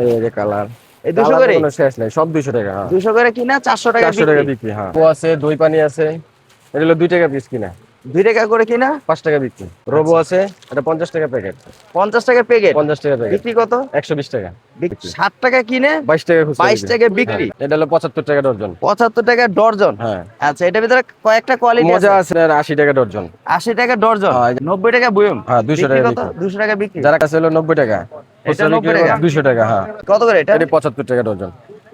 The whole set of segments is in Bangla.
এই যে কালার। এই 200 কালার করে? কোনো শেষ নাই, সব 200 টাকা। হ্যাঁ 200 করে কিনা, 400 টাকা 400 টাকা বিক্রি। বিক্রি। হ্যাঁ ও আছে, দই পানি আছে, এটা হলো 2 টাকা পিস কিনা, 2 টাকা করে কিনা, 5 টাকা বিক্রি। রোবো আচ্ছা। আছে, এটা 50 টাকা প্যাকেট। 50 টাকা প্যাকেট, 50 টাকা প্যাকেট। বিক্রি কত? 120 টাকা বিক্রি। 60 টাকা কিনে, 22 টাকা খুচরা 22 বিক্রি। টাকা হ্যাঁ বিক্রি। এটা হলো 75 টাকা ডর্জন। 75 টাকা ডর্জন। হ্যাঁ আচ্ছা, এটার ভিতরে কয়েকটা কোয়ালিটি মজা আছে। আছে আর 80 টাকা ডর্জন। 80 টাকা ডর্জন, হ্যাঁ 90 টাকা বয়ম। হ্যাঁ 200 বিক্রি টাকা কত? বিক্রি। 200 টাকা বিক্রি। যারা কাছে হলো 90 টাকা, এটা খুচরা 90 বিক্রি টাকা। 200 টাকা। হ্যাঁ কত করে এটা? এটা 75 টাকা ডর্জন।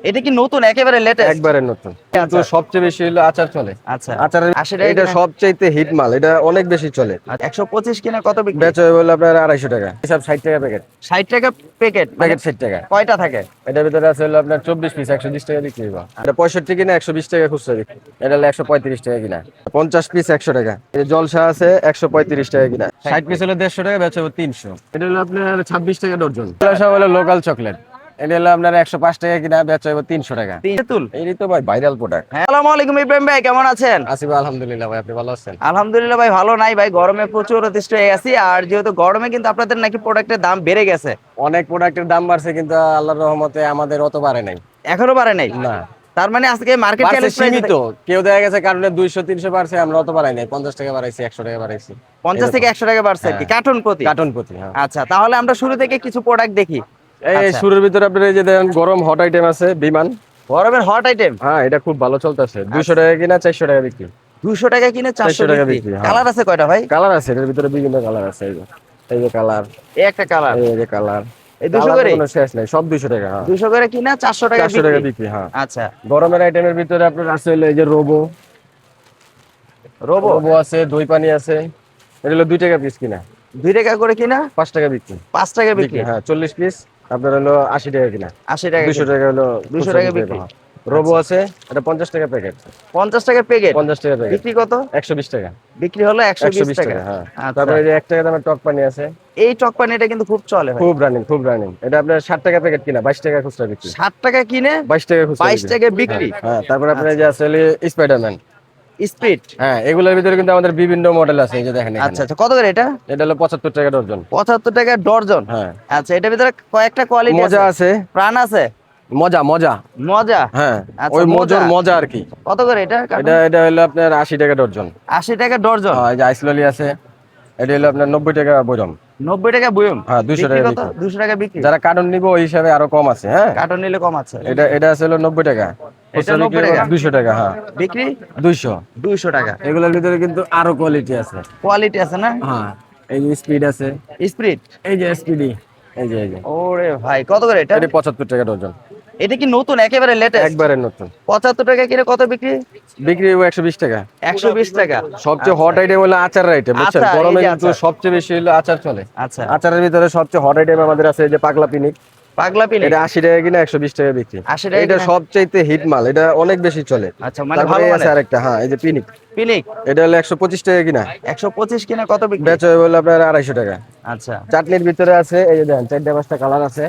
এটা কি নতুন, একেবারে লেটেস্ট? একবারে নতুন, কিন্তু আচ্ছা সবচেয়ে বেশি হলো আচার চলে। আচ্ছা। আচারের 80 টাকা এটা কিনা, সবচাইতে হিট মাল, এটা অনেক বেশি চলে। 125 কিনা কত বিক্রি? বেচা হয় বলে আপনার 250 টাকা, হিসাব 60 টাকা প্যাকেট। 60 টাকা প্যাকেট, মানে প্যাকেট 60 টাকা। কয়টা থাকে? এটার ভিতরে আছে হলো আপনার 24 পিস, 120 টাকা বিক্রি হবে। এটা 65 কিনা, 120 টাকা খুচরা বিক্রি। এটা হলো 135 টাকা কিনা। 50 পিস 100 টাকা। এই যে জলসা আছে 135 টাকা কিনা। 60 পিস হলো 150 টাকা, বেচা হবে 300। এটা হলো আপনার 26 টাকা ডর্জন। জলসা হলো লোকাল চকলেট, এটা হলো আপনার 105 টাকা কিনা, বেচা হবে 300 টাকা। তেঁতুল। এই তো ভাই ভাইরাল প্রোডাক্ট। হ্যাঁ, আসসালামু আলাইকুম ইব্রাহিম ভাই, কেমন আছেন? আসিফ ভাই আলহামদুলিল্লাহ, ভাই আপনি ভালো আছেন? আলহামদুলিল্লাহ ভাই, ভালো নাই ভাই, গরমে প্রচুর অতিষ্ঠ হয়ে গেছি। আর যেহেতু গরমে কিন্তু আপনাদের নাকি প্রোডাক্টের দাম বেড়ে গেছে। অনেক প্রোডাক্টের দাম বাড়ছে, কিন্তু আল্লাহর রহমতে আমাদের অত বাড়ে নাই। এখনো বাড়ে নাই? না তার মানে আজকে মার্কেট বাড়ছে চ্যালেঞ্জ প্রাইস সীমিত। কেউ দেখা গেছে কারণে 200 300 বাড়ছে, আমরা অত বাড়াই নাই। 50 টাকা বাড়াইছি, 100 টাকা বাড়াইছি। 50 এরকম। থেকে 100 টাকা বাড়ছে আর কি, হ্যাঁ কার্টুন প্রতি। কার্টন প্রতি। হ্যাঁ আচ্ছা, তাহলে আমরা শুরু থেকে কিছু প্রোডাক্ট দেখি। এই আচ্ছা, শুরুর ভিতরে আপনার এই যে দেখেন গরম হট আইটেম আছে বিমান। গরমের হট আইটেম। হ্যাঁ এটা খুব ভালো চলতেছে, 200 আচ্ছা। টাকা কিনা, 400 টাকা বিক্রি। 200 টাকা কিনে 400 400 টাকা বিক্রি। বিক্রি। হ্যাঁ কালার আছে কয়টা ভাই? কালার আছে, এটার ভিতরে বিভিন্ন কালার আছে। এই যে কালার, এই একটা কালার। এই যে কালার। এই 200 কালার করে? কোনো শেষ নাই, সব 200 টাকা। হ্যাঁ 200 করে কিনা, 400 টাকা 400 টাকা বিক্রি। বিক্রি। হ্যাঁ আচ্ছা, গরমের আইটেমের ভিতরে আপনার আছে হলো এই যে রোবো। রোবো। রোবো আছে, দই পানি আছে, এটা হলো 2 টাকা পিস কিনা, 2 টাকা করে কিনা, 5 টাকা বিক্রি। 5 টাকা বিক্রি। বিক্রি হ্যাঁ 40 পিস আপনার হলো 80 টাকা কিনা, 80 টাকা 200 কিনা, টাকা হলো 200 খুচরা টাকা বিক্রি। বিক্রি। হ্যাঁ রোবো আচ্ছা, আছে, এটা 50 টাকা প্যাকেট। 50 টাকা প্যাকেট, 50 টাকা প্যাকেট। বিক্রি কত? 120 টাকা। বিক্রি হলো 120 120 টাকা। টাকা। হ্যাঁ আচ্ছা, তারপরে এই যে 1 টাকা দামের টক পানি আছে। এই টক পানিটা কিন্তু খুব চলে ভাই। খুব রানিং, খুব রানিং। এটা আপনার 60 টাকা প্যাকেট কিনা, 22 টাকা খুচরা বিক্রি। 60 টাকা কিনে, 22 টাকা খুচরা 22 বিক্রি। টাকা হ্যাঁ বিক্রি। হ্যাঁ তারপরে আপনার এই আচ্ছা, যে আছে হলো স্পাইডারম্যান। স্পিড। হ্যাঁ এগুলোর ভিতরে কিন্তু আমাদের বিভিন্ন মডেল আছে, এই যে দেখেন আচ্ছা এখানে। আচ্ছা, কত করে এটা? এটা হলো 75 টাকা ডর্জন। 75 টাকা ডর্জন। হ্যাঁ আচ্ছা, এটার ভিতরে কয়েকটা কোয়ালিটি মজা আছে। আছে, প্রাণ আছে, মজা মজা। মজা। হ্যাঁ আচ্ছা, ওই মজা। মজার মজা আর কি। কত করে এটা? এটা এটা হলো আপনার 80 টাকা ডর্জন। 80 টাকা ডর্জন। হ্যাঁ এই যে আইসললি আছে, এটা হলো আপনার 90 টাকা বয়রম। 90 টাকা বয়ম। হ্যাঁ 200 বিক্রি টাকা কত? বিক্রি। 200 টাকা বিক্রি। যারা কার্টন নিব ওই হিসাবে আরো কম আছে। হ্যাঁ কার্টন নিলে কম আছে। এটা এটা আছে হলো 90 টাকা, এটা খুচরা 90 বিক্রি টাকা, 200 টাকা। হ্যাঁ বিক্রি 200। 200 টাকা। এগুলোর ভিতরে কিন্তু আরো কোয়ালিটি আছে। কোয়ালিটি আছে না? হ্যাঁ এই যে স্পিড আছে, স্পিরিট। এই যে স্পিডি, এই যে ওরে ভাই, কত করে এটা? এটা 75 টাকা ডর্জন। এটা কি নতুন, একেবারে লেটেস্ট? একবারে নতুন। 75 টাকা কিনে কত বিক্রি? বিক্রি হবে 120 টাকা। 120 টাকা। সবচেয়ে হট আইটেম হলো আচার আইটেম, বুঝছেন? আচার, গরমে এই যে কিন্তু আচার। সবচেয়ে বেশি হলো আচার চলে। আচ্ছা, আচারের ভিতরে সবচেয়ে হট আইটেম আমাদের আছে এই যে পাগলা পিনিক। পাগলা পিনি। এটা 80 টাকা কিনা, 120 টাকা বিক্রি। 80 টাকা এটা কিনা। সবচাইতে হিট মাল, এটা অনেক বেশি চলে। আচ্ছা, মানে তারপরে ভালো এই আছে মানের। আরেকটা, হ্যাঁ এই যে পিনিক। পিনিক। এটা হলো 125 টাকা কিনা, 125 কিনে কত বিক্রি? বেচা হয় বলে আপনার 250 টাকা। আচ্ছা, চাটনির ভিতরে আছে এই যে দেখেন 4টা 5টা কালার আছে।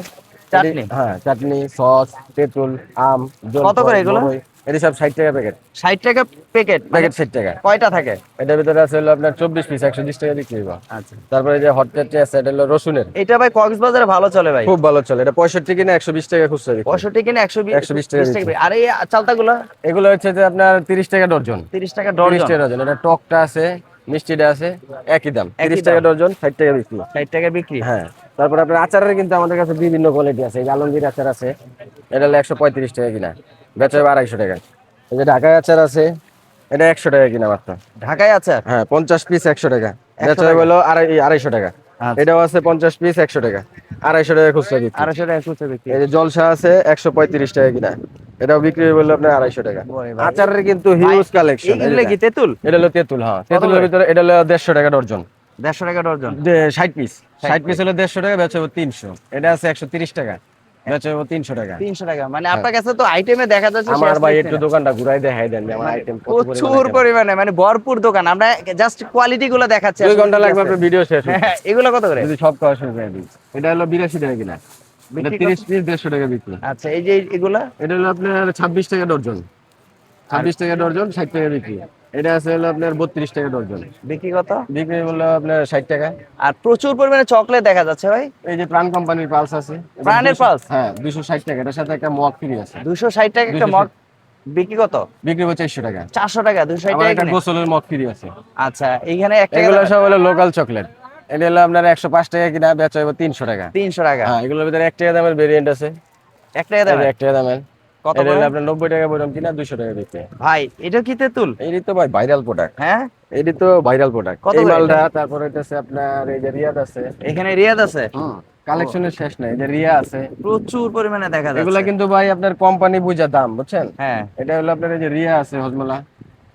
চাটনি। হ্যাঁ চাটনি, সস, তেঁতুল, আম, কত করে এগুলো? বড়ই, এটা সব 60 টাকা প্যাকেট। 60 টাকা প্যাকেট, প্যাকেট 60 টাকা। কয়টা থাকে? এটার ভিতরে আছে হলো আপনার 24 পিস, 120 টাকা বিক্রি হবে। আচ্ছা, তারপরে এই যে হট চাটনি আছে, এটা হলো রসুনের। এটা ভাই কক্সবাজারে ভালো চলে ভাই। খুব ভালো চলে, এটা 65 কিনা, 120 টাকা খুচরা বিক্রি। 65 কিনে 120 120 টাকা বিক্রি। আর এই চালতাগুলো? এগুলো হচ্ছে যে আপনার 30 টাকা ডর্জন। 30 টাকা 30 ডর্জন। টাকা ডর্জন। এটা টকটা আছে, মিষ্টিটা আছে, একই দাম, একই 30 টাকা দাম। ডর্জন, 60 টাকা বিক্রি। 60 টাকা বিক্রি। হ্যাঁ তারপর আপনার আচারের কিন্তু আমাদের কাছে বিভিন্ন কোয়ালিটি আছে। এই যে আলমগীর আচার আছে, এটা হলো 135 টাকা কিনা, বেচা হবে 250 টাকা। এই যে ঢাকাই আচার আছে, এটা 100 টাকা কিনা মাত্র। ঢাকায় আচার হ্যাঁ 50 পিস 100 টাকা, 100 বেচা টাকা। হলো 250 টাকা। আচ্ছা, এটাও আছে 50 পিস 100 টাকা, 250 টাকা খুচরা বিক্রি। 250 টাকা খুচরা বিক্রি। এই যে জলসা আছে 135 টাকা কিনা, এটাও বিক্রি বললো আপনার 250 টাকা। ওরে ভাই। আচারের কিন্তু ভাই, হিউজ কালেকশন। এইগুলো কি তেঁতুল? এটা হলো তেঁতুল। হ্যাঁ তেঁতুলের করে? ভিতরে এটা হলো 150 টাকা ডর্জন। 150 টাকা ডর্জন। 60 পিস, 60 পিস হলো 150 টাকা, বেচা হবে 300। এটা আছে 130 টাকা, বেচা হবে 300 টাকা। 300 টাকা, মানে আপনার কাছে তো আইটেমে দেখা যাচ্ছে আমার শেষ ভাই নাই একটু না। দোকানটা ঘুরাই দেখাই দেন যে আমার মানে আইটেম কত প্রচুর পরিমাণে, মানে ভরপুর দোকান। আমরা জাস্ট কোয়ালিটি গুলো দেখাচ্ছি। 2 আসলে ঘন্টা কি লাগবে আছে। আপনার ভিডিও শেষ হতে। হ্যাঁ, এগুলো কত করে? যদি সব খাওয়া শুরু করে দিই, এটা হলো 82 টাকা কিনা, এটা বিক্রি 30 পিস 150 টাকা বিক্রি। আচ্ছা, এই যে এগুলা? এটা হলো আপনার 26 টাকা ডর্জন, 26 টাকা ডর্জন, 60 টাকা বিক্রি। এটা আছে হলো আপনার 32 টাকা ডজন। বিক্রি কত? বিক্রি হলো আপনার 60 টাকা। আর প্রচুর পরিমাণে চকলেট দেখা যাচ্ছে ভাই। এই যে প্রাণ কোম্পানির পালস আছে, এটা প্রাণের 200 পালস হ্যাঁ 260 টাকা, এটার সাথে একটা মগ ফ্রি আছে। 260 টাকা একটা 260 মগ, বিক্রি কত? বিক্রি হচ্ছে 400 টাকা। 400 টাকা, 260 আবার টাকা একটা কিনে। গোসলের মগ ফ্রি আছে। আচ্ছা এইখানে এক টাকা এগুলো দামের। সব হলো লোকাল চকলেট। এটা হলো আপনার 105 টাকা কিনা, বেচা হবে 300 টাকা। 300 টাকা, হ্যাঁ এগুলোর ভিতরে 1 টাকা দামের ভেরিয়েন্ট আছে। এক টাকা এই যে দামের 1 টাকা দামের কত এটা করে? হলো আপনার 90 টাকা বললাম কিনা, 200 টাকা বিক্রি। ভাই এটা কি তেঁতুল? এটি তো ভাই ভাইরাল প্রোডাক্ট। হ্যাঁ এটি তো ভাইরাল প্রোডাক্ট। কত এই করে মালটা, এটা? তারপরে হইতেছে আপনার এই যে রিয়াদ আছে। এখানে রিয়াদ আছে। কালেকশনের শেষ নাই, এই যে রিয়া আছে। প্রচুর পরিমাণে দেখা যাচ্ছে। এগুলা কিন্তু ভাই আপনার কোম্পানি বুঝা দাম, বুঝছেন? হ্যাঁ এটা হলো আপনার এই যে রিয়া আছে হজমলা,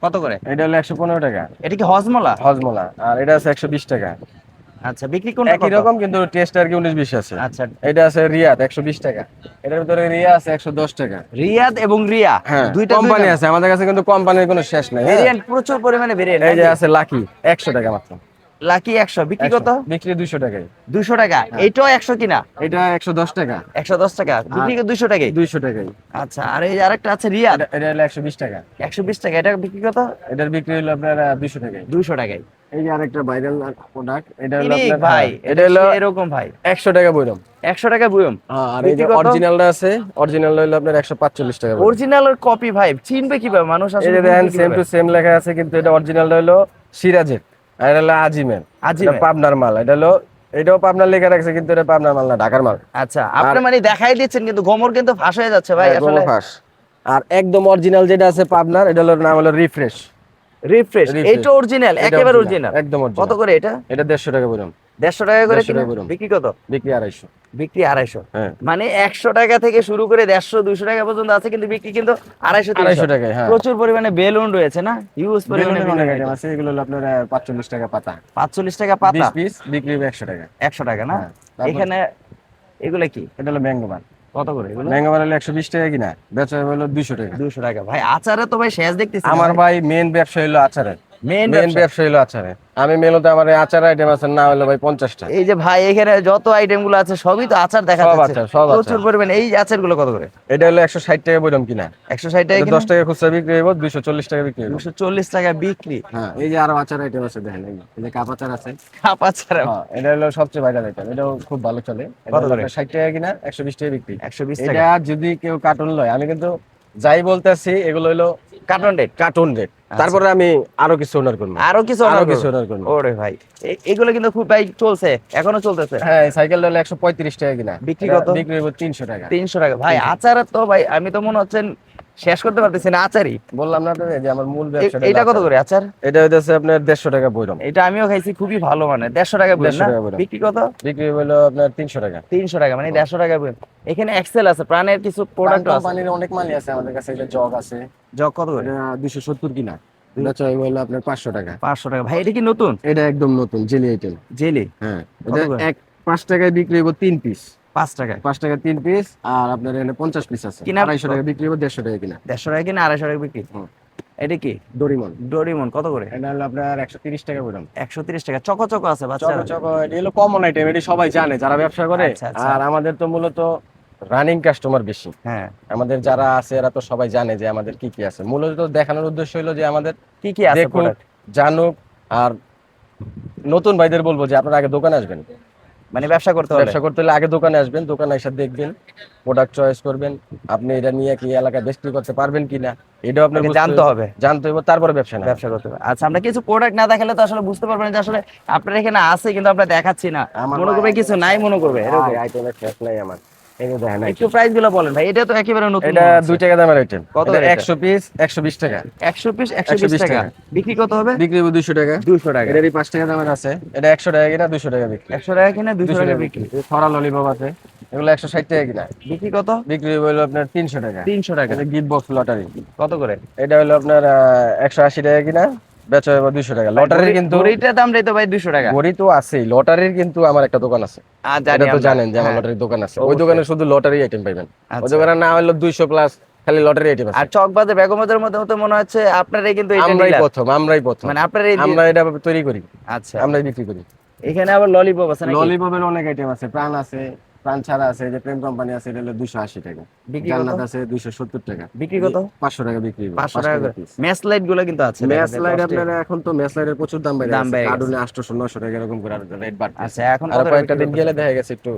কত করে? এটা হলো 115 টাকা এটা কি হজমলা? হজমলা। আর এটা আছে 120 টাকা। আচ্ছা বিক্রি কোনটা একই কত? রকম কিন্তু টেস্ট আর কি 19-20 আছে। আচ্ছা এটা আছে রিয়াদ 120 টাকা। এটার ভিতরে রিয়া আছে 110 টাকা। রিয়াদ এবং রিয়া হ্যাঁ দুইটা কোম্পানি আছে আমাদের কাছে, কিন্তু কোম্পানির কোনো শেষ নাই। হ্যাঁ? ভেরিয়েন্ট, প্রচুর পরিমাণে ভেরিয়েন্ট। এই যে আছে লাকি 100 টাকা মাত্র। লাকি 100 বিক্রি 100 কত? বিক্রি 200 টাকায়। 200 টাকা। এইটাও 100 কিনা, এটা 110 টাকা। 110 টাকা বিক্রি 200 টাকায়। 200 টাকাই। আচ্ছা আর এই যে আরেকটা আছে রিয়াদ, এটা হলো 120 টাকা। 120 টাকা, এটা বিক্রি কত? এটার বিক্রি হলো আপনার 200 টাকায়। 200 টাকায়। এই যে আরেকটা ভাইরাল প্রোডাক্ট, এটা হলো ইনি আপনার ভাই এটা হলো এরকম ভাই 100 টাকা বইরম। 100 টাকা বুয়ম। আর এই যে বিক্রি কত? অরিজিনালটা আছে, অরিজিনালটা হলো আপনার 145 টাকা বইরম। অরিজিনাল আর কপি ভাই চিনবে কিভাবে মানুষ এই আসলে? যে দেখেন বুঝবে সেম টু কিভাবে? সেম লেখা আছে, কিন্তু এটা অরিজিনালটা হলো সিরাজের আর এটা হলো আজিমের। আজিমের। এটা পাবনার মাল। এটা হলো, এটাও পাবনার লেখা রাখছে, কিন্তু এটা পাবনার মাল না, ঢাকার মাল। আচ্ছা আপনি মানে দেখাই দিচ্ছেন কিন্তু গোমর কিন্তু ফাঁস হয়ে যাচ্ছে ভাই হ্যাঁ, আসলে। গোমর ফাঁস। আর একদম অরিজিনাল যেটা আছে পাবনার, এটা হলো নাম হলো রিফ্রেশ। Refresh, Refresh। এইটা অরিজিনাল, এটা একেবারে original, অরিজিনাল। একদম কত অরিজিনাল। করে এটা? এটা 150 টাকা বইরম। 150 টাকা করে 150 কিনা, টাকা বলুন। বিক্রি কত? বিক্রি 250। বিক্রি 250। হ্যাঁ মানে 100 টাকা থেকে শুরু করে 150 200 টাকা পর্যন্ত আছে, কিন্তু বিক্রি কিন্তু 250 250 300 টাকায়। হ্যাঁ প্রচুর পরিমাণে বেলুন রয়েছে না, ইউজ পরিমাণে বেলুনের অনেক বেলুন আইটেম আছে। এগুলো হলো আপনার 45 টাকা পাতা। 45 টাকা পাতা, 20 পিস বিক্রি হবে 100 টাকা। 100 টাকা না? হ্যাঁ, তারপর- এখানে এগুলা কি এটা হলো ম্যাঙ্গো বার। কত করে এগুলো? ম্যাঙ্গো বার হলো 120 টাকা কিনা, বেচা হলো 200 টাকা। 200 টাকা। ভাই আচারে তো ভাই শেষ দেখতেছি না আমার ভাই মেন ব্যবসা হলো আচারের। মেইন মেন ব্যবসা হলো আচারের। আমি মেলোতে আমার এই আচার আইটেম আছে না হলো ভাই 50টা। এই যে ভাই এখানে যত আইটেম গুলো আছে সবই তো আচার দেখা সব যাচ্ছে, আচার, সব আচার। প্রচুর পরিমাণে। এই আচার গুলো কত করে? এটা হলো 160 টাকা বইরম কিনা। 160 টাকা এটা কিনা, 10 টাকা খুচরা বিক্রি হইব, 240 টাকা বিক্রি হইব। 240 টাকা বিক্রি। হ্যাঁ এই যে আরো আচার আইটেম আছে দেখেন, এই যে কাপ আচার আছে। কাপ আচার হ্যাঁ এটা হলো সবচেয়ে ভাইরাল আইটেম, এটাও খুব ভালো চলে। এটা কত হলো করে? আপনার 60 টাকা কিনা, 120 টাকা বিক্রি। 120 এটা টাকা যদি কেউ কার্টুন লয়, আমি কিন্তু যাই বলতেছি এগুলো হলো কার্টন রেট। Cartoon rate. তারপরে আমি আরো কিছু অনার করবো। আরো কিছু আরো order কিছু করবো? অনার করবো। ওরে ভাই এগুলো কিন্তু খুব ভাই চলছে, এখনো চলতেছে। হ্যাঁ এই সাইকেলটা হলো 135 টাকা কিনা, বিক্রি এটা কত? বিক্রি হইব 300 টাকা। 300 টাকা। ভাই আচারের তো ভাই আমি তো মনে হচ্ছে শেষ করতে পারতেছি না আচারই। বললাম না তো যে আমার মূল ব্যবসাটা এটা হলো কত আচার। করে আচার? এটা হইতেছে আপনার 150 টাকা বইরম। এটা আমিও খাইছি, খুবই ভালো মানে 150 টাকা বলেন 150 না? টাকা বললাম। বিক্রি কত? বিক্রি হলো আপনার 300 টাকা। 300 টাকা, মানে 150 টাকা বলেন। এখানে এক্সেল আছে, প্রাণের কিছু প্রোডাক্ট আছে। কোম্পানির অনেক মালই আছে আমাদের কাছে। এটা জগ আছে, জগ কত করে? এটা 270 কিনা, বেচা হইব আপনার 500 টাকা। 500 টাকা। ভাই এটা কি নতুন? এটা একদম নতুন জেলি আইটেম। জেলি হ্যাঁ কত এটা করে? 5 টাকায় বিক্রি হইব 3 পিস। 5 টাকায় 5 টাকা 3 পিস। আর আপনার এখানে 50 পিস আছে, কিনা 250 টাকা বিক্রি হইব, 150 টাকা কিনা। 150 টাকা কিনা 250 টাকা বিক্রি। হুম। এটা কি ডোরিমন। ডোরিমন কত করে? এটা হলো আপনার 130 টাকা বললাম। 130 টাকা। চকো চকো আছে বাচ্চা। চকো চকো এটি হলো কমন আইটেম, এটি সবাই জানে যারা ব্যবসা করে। আচ্ছা, আচ্ছা। আর আমাদের তো মূলত রানিং কাস্টমার বেশি। হ্যাঁ আমাদের যারা আছে এরা তো সবাই জানে যে আমাদের কি কি আছে। মূলত দেখানোর উদ্দেশ্য হলো যে আমাদের কি কি আছে দেখুক, প্রোডাক্ট? জানুক। আর নতুন ভাইদের বলবো যে আপনারা আগে দোকানে আসবেন। মানে ব্যবসা করতে হলে ব্যবসা করতে হলে আগে দোকানে আসবেন, দোকানে এসে দেখবেন, প্রোডাক্ট চয়েস করবেন, আপনি এটা নিয়ে কি এলাকায় বিক্রি করতে পারবেন কিনা এটাও আপনার আগে বুঝতে জানতে হবে। জানতে হবে, তারপরে ব্যবসা না। ব্যবসা করতে হবে। আচ্ছা আমরা কিছু প্রোডাক্ট না দেখালে তো আসলে বুঝতে পারবেন না যে আসলে আপনার এখানে আছে, কিন্তু আমরা দেখাচ্ছি না, মনে করবে কিছু নাই, মনে করবে এরকম। আইটেমের শেষ নাই আমার। এই যে দেখেন একটু প্রাইস গুলো বলেন ভাই, এটা তো একেবারে নতুন। এটা 2 টাকা দামের আইটেম। কত এটা করে এটা? 100 পিস 120 টাকা। 100 পিস 120 টাকা। টাকা। বিক্রি কত হবে? বিক্রি হবে 200 টাকা। 200 টাকা। এটারই 5 টাকা দামের আছে। এটা 100 টাকা কিনা, 200 টাকা বিক্রি। 100 টাকা কিনা 200 টাকা বিক্রি। ছড়া ললিপপ আছে, এগুলো 160 টাকা কিনা, বিক্রি কত? বিক্রি হলো আপনার 300 টাকা। 300 টাকা। এটা গিফট বক্স লটারি। কত করে? এটা হলো আপনার 180 টাকা কিনা, বেচা হবে 200 টাকা। লটারির কিন্তু ঘড়িটার দাম তো ভাই 200 টাকা। ঘড়ি তো আছেই, লটারির কিন্তু আমার একটা দোকান আছে। আর জানি এটা তো আমরা। জানেন যে আমার হ্যাঁ। লটারির দোকান আছে। ওই অবশ্যই। দোকানে শুধু লটারি আইটেম পাইবেন। ওই আচ্ছা। দোকানে না হলো 200 প্লাস খালি লটারি আইটেম আর আছে। চকবাজার বেগমবাজারের মধ্যে তো মনে হচ্ছে আপনারাই কিন্তু এটা আমরাই dealer। প্রথম, আমরাই প্রথম। মানে আপনারাই আমরা এটা তৈরি করি, আচ্ছা আমরাই বিক্রি করি। এখানে আবার ললিপপ আছে নাকি? ললিপপের অনেক আইটেম আছে, প্রাণ আছে, প্রাণ ছাড়া আছে, এই যে প্রেম কোম্পানি আছে, এটা হলো 280 টাকা। বিক্রি কত? জান্নাত আছে 270 টাকা। বিক্রি কত? 500 টাকা বিক্রি হবে, 500 টাকা করে। পিস। ম্যাচ লাইট গুলো কিন্তু আছে, দেখা ম্যাচ যায় লাইট 10 আপনার এখন তো ম্যাচ লাইটের প্রচুর দাম বেড়ে দাম গেছে, বেড়ে গেছে। কার্টুনে 800 900 টাকা এরকম করে রেট বাড়তেছে। আচ্ছা, এখন আর কত করে কয়েকটা বিক্রি দিন করতেছেন? গেলে দেখা গেছে একটু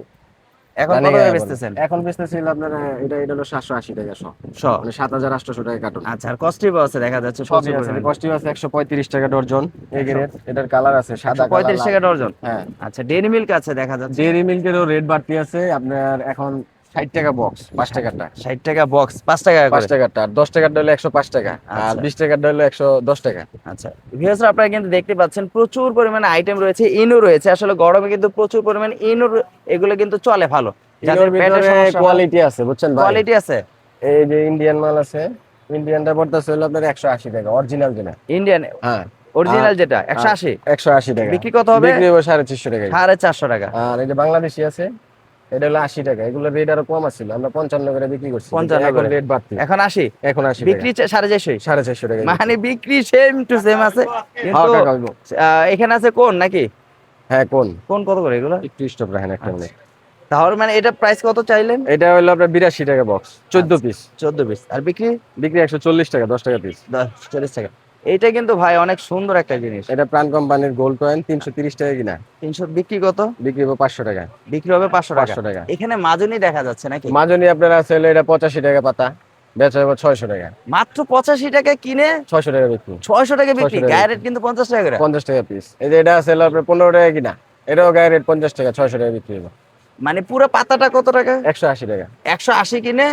এখন কত জানি করে না বেচতেছেন? এখন বেচতেছিল আপনার এটা হলো 780 টাকা শো, শ মানে 7800 টাকা কার্টুন। আচ্ছা, আর কস্টিভ আছে দেখা যাচ্ছে সবই প্রচুর আছে, পরিমাণে। কস্টিউ আছে 135 টাকা ডর্জন, এই গ্রেড। এটার কালার আছে সাদা কালার, 135 টাকা ডজন। হ্যাঁ। আচ্ছা, ডেইরি মিল্ক আছে দেখা যাচ্ছে। ডেইরি মিল্কেরও রেট বাড়তি আছে আপনার এখন 60 টাকা বক্স, 5 টাকাটা। 60 টাকা বক্স, 5 টাকা 5 করে। টাকাটা, আর 10 টাকাটা হলো 105 টাকা, আর আচ্ছা। 20 টাকাটা হলো 110 টাকা। আচ্ছা, ভিউয়ার্সরা আপনারা কিন্তু দেখতে পাচ্ছেন প্রচুর পরিমাণে আইটেম রয়েছে, ইনো রয়েছে। আসলে গরমে কিন্তু প্রচুর পরিমাণে ইনো, এগুলো কিন্তু চলে ভালো। যাদের এর পেটের ভিতরে সমস্যা, কোয়ালিটি আছে বুঝছেন ভাই, কোয়ালিটি আছে। এই যে ইন্ডিয়ান মাল আছে, ইন্ডিয়ানটা পড়তেছে হলো আপনার 180 টাকা অরিজিনাল যেটা। ইন্ডিয়ান হ্যাঁ, অরিজিনাল যেটা 180, 180 টাকা। বিক্রি কত হবে? বিক্রি হবে 450 টাকা। 450 টাকা। আর এই যে বাংলাদেশি আছে, এটা হলো 80 টাকা। এগুলো রেট আরো কম আছিল, আমরা 55 করে বিক্রি করছি, 55 এখন করে। রেট বাড়তি, এখন 80, এখন 80 বিক্রি টাকা, 450। 450 টাকা। মানে বিক্রি সেম টু সেম আছে, কিন্তু হ্যাঁ কাকা, এখানে আছে কোন নাকি? হ্যাঁ কোন কোন কত করে এগুলো? একটু স্টপ রাখেন একটা আচ্ছা। মিনিট। তাহলে মানে এটা প্রাইস কত চাইলেন? এটা হলো আপনার 82 টাকা বক্স, 14 পিস। 14 পিস। আর বিক্রি? বিক্রি 140 টাকা, 10 টাকা পিস। 40 টাকা। এইটা কিন্তু ভাই অনেক সুন্দর একটা জিনিস। এটা প্রাণ কোম্পানির গোল্ড কয়েন, 330 টাকা কিনা, 300, বিক্রি কত? বিক্রি হবে 500 টাকা। বিক্রি হবে 500 টাকা। 500 টাকা। এখানে মাজনি দেখা যাচ্ছে নাকি? মাজনি আপনার আছে হলো এটা 85 টাকা পাতা, বেচা হবে 600 টাকা। মাত্র 85 টাকা কিনে 600 টাকা বিক্রি, 600 টাকা বিক্রি। 600 টাকা গায়ের রেট বিক্রি। কিন্তু 50 টাকা করে। 50 টাকা পিস। এই যে এটা আছে হলো আপনার 15 টাকা কিনা, এটাও গায়ে রেট 50 টাকা, 600 টাকা বিক্রি হবে। মানে পুরো পাতাটা কত টাকা? 180 টাকা, 180 কিনে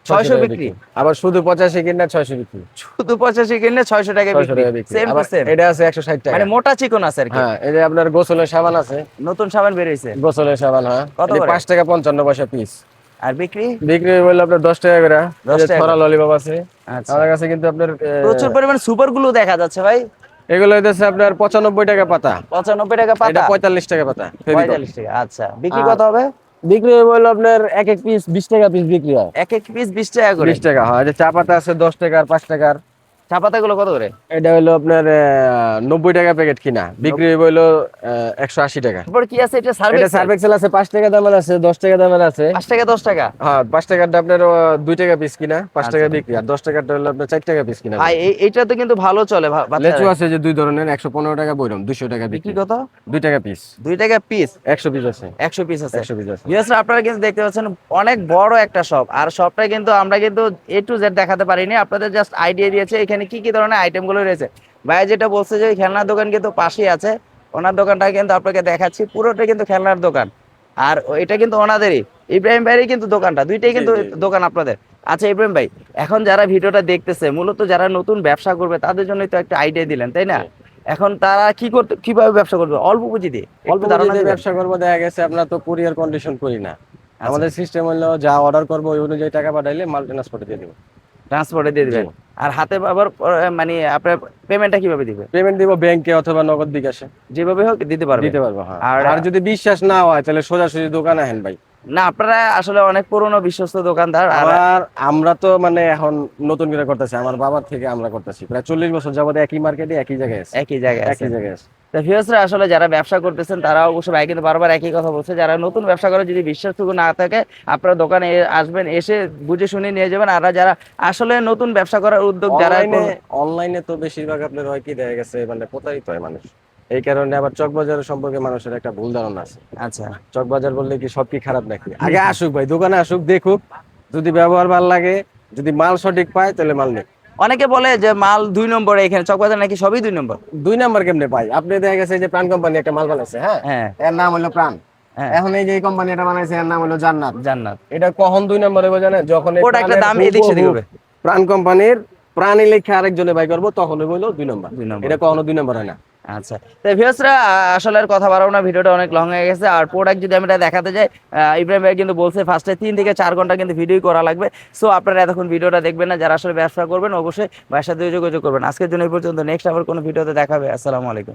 600 বিক্রি। আবার শুধু 85 কিনা 600 বিক্রি, শুধু 85 কিনলে 600 টাকা 600 বিক্রি। টাকা বিক্রি। সেম টু আবার সেম। এটা আছে 160 টাকা। মানে মোটা চিকন আছে আর কি। হ্যাঁ, এই যে আপনার গোসলের সাবান আছে, নতুন সাবান বের হইছে। গোসলের সাবান, হ্যাঁ, কত এটা করে? 5 টাকা 55 পয়সা পিস। আর বিক্রি? বিক্রি হলো আপনার 10 টাকা করে। 10 এই যে টাকা ছড়া করে। ললিপপ আছে আচ্ছা, আমার কাছে, কিন্তু আপনার প্রচুর পরিমাণ সুপার গ্লু দেখা যাচ্ছে ভাই। এগুলো হইতেছে আপনার 95 টাকা পাতা, 95 টাকা এটা পাতা, 45 টাকা পাতা। 45 টাকা। আচ্ছা, বিক্রি আর কত হবে? বিক্রি হলো আপনার এক এক পিস 20 টাকা পিস বিক্রি হয়। এক এক পিস 20 টাকা করে। 20 টাকা হয়। এই যে চা পাতা আছে 10 টাকা আর 5 টাকার। চা পাতাগুলো কত করে? এটা হলো আপনার 90 টাকা প্যাকেট কিনা, বিক্রি হলো 180 টাকা। তারপর কি আছে এটা? এটা সার্ভিস সার্ভেক্সেল আছে 5 টাকা দামের আছে, 10 টাকা দামের আছে। 5 টাকা 10 টাকা। হ্যাঁ, 5 টাকাটা আপনার 2 টাকা পিস কিনা, 5 টাকা আচ্ছা। বিক্রি, আর 10 টাকাটা হলো আপনার 4 টাকা পিস কিনা। ভাই এইটা তো কিন্তু ভালো চলে লেচু বাচ্চারা। আছে যে দুই ধরনের, 115 টাকা বইরম, 200 টাকা বিক্রি বিক্রি, কত? 2 টাকা পিস, 2 টাকা পিস। 100 পিস আছে, 100 পিস আছে। 100 পিস আছে। ভিউয়ার্স, আপনারা কিন্তু দেখতে পাচ্ছেন অনেক বড় একটা শপ। আর শপটা কিন্তু আমরা কিন্তু এ টু জেড দেখাতে পারিনি, আপনাদের জাস্ট আইডিয়া দিয়েছে এখানে কি কি ধরনের আইটেম গুলো রয়েছে। ভাই যেটা বলছে যে খেলনার দোকান কিন্তু পাশেই আছে, ওনার দোকানটা কিন্তু আপনাকে দেখাচ্ছি, পুরোটা কিন্তু খেলনার দোকান। আর এটা কিন্তু ওনাদেরই, ইব্রাহিম ভাইয়েরই কিন্তু দোকানটা, দুইটাই কিন্তু জি, জি। দোকান আপনাদের। আচ্ছা ইব্রাহিম ভাই, এখন যারা ভিডিওটা দেখতেছে মূলত যারা নতুন ব্যবসা করবে তাদের জন্যই তো একটা আইডিয়া দিলেন, তাই না? এখন তারা কিভাবে ব্যবসা করবে? অল্প পুঁজি দিয়ে অল্প একটু ধারণা পুঁজিতে দিবেন? ব্যবসা করবো, দেখা গেছে আমরা তো কুরিয়ার কন্ডিশন করি না। আমাদের সিস্টেম হলো যা অর্ডার করবো ওই অনুযায়ী টাকা পাঠাইলে মাল ট্রান্সপোর্টে দিয়ে দেবো। ট্রান্সপোর্টে দিয়ে দিবেন। জি। আর হাতে আবার মানে আপনার পেমেন্টটা কিভাবে দিবে? পেমেন্ট দিব ব্যাংকে অথবা নগদ বিকাশে, যেভাবে হোক দিতে পারবে। দিতে পারবো। হ্যাঁ, আর আর যদি বিশ্বাস না হয় তাহলে সোজাসুজি দোকানে আহেন ভাই। না, আপনারা আসলে অনেক পুরনো বিশ্বস্ত দোকানদার। আর আর আমরা তো মানে এখন নতুন করে করতেছি, আমার বাবার থেকে আমরা করতেছি প্রায় 40 বছর যাবত একই মার্কেটে একই জায়গায় আছে, একই জায়গায় আছে। একই জায়গায় আছে। তো ভিউয়ার্সরা আসলে যারা ব্যবসা করতেছেন তারা অবশ্যই ভাই কিন্তু বারবার একই কথা বলছে, যারা নতুন ব্যবসা করে যদি বিশ্বাসযোগ্য না থাকে আপনারা দোকানে আসবেন, এসে বুঝে শুনে নিয়ে যাবেন। আর যারা আসলে নতুন ব্যবসা করার উদ্যোগ যারা অনলাইনে তো বেশিরভাগ আপনার হয় কি, দেখা গেছে মানে প্রতারিত হয় মানুষ। এই কারণে আবার চকবাজার সম্পর্কে মানুষের একটা ভুল ধারণা আছে। আচ্ছা, চকবাজার বললে কি সব কি খারাপ নাকি? আগে আসুক ভাই, দোকানে আসুক, দেখুক, যদি ব্যবহার ভালো লাগে, যদি মাল সঠিক পায় তাহলে মাল নেই। অনেকে বলে যে মাল 2 নম্বরে, এখানে চকবাজার নাকি সবই 2 নম্বর। 2 নাম্বার কেমনে পাই? আপনি দেখা গেছে যে প্রাণ কোম্পানি একটা মাল বানাইছে, হ্যাঁ, হ্যাঁ এর নাম হলো প্রাণ। হ্যাঁ, এখন এই যে এই কোম্পানি এটা বানাইছে এর নাম হলো জান্নাত। জান্নাত। এটা কখন 2 নাম্বার হবে জানেন? যখন এই ওটা একটা প্রাণের দাম এদিক সেদিক হুবহু হবে। প্রাণ কোম্পানির প্রাণী লেখা আরেকজনে বাই করবো, তখন হইলো 2 নাম্বার। 2 নম্বর। এটা কখনো 2 নাম্বার হয় না। আচ্ছা, তো ভিউয়ার্সরা আসলে আর কথা বাড়াবো না, ভিডিওটা অনেক লং হয়ে গেছে। আর প্রোডাক্ট যদি আমি এটা দেখাতে যাই, ইব্রাহিম ভাই কিন্তু বলছে ফার্স্টে 3 থেকে 4 ঘন্টা কিন্তু ভিডিও করা লাগবে। সো আপনারা এতক্ষণ ভিডিওটা দেখবেন না, যারা আসলে ব্যবসা করবেন অবশ্যই ভাইয়ের সাথে যোগাযোগ করবেন। আজকের জন্য এই পর্যন্ত, নেক্সট আবার কোনো ভিডিওতে দেখাবে। আসসালামু আলাইকুম।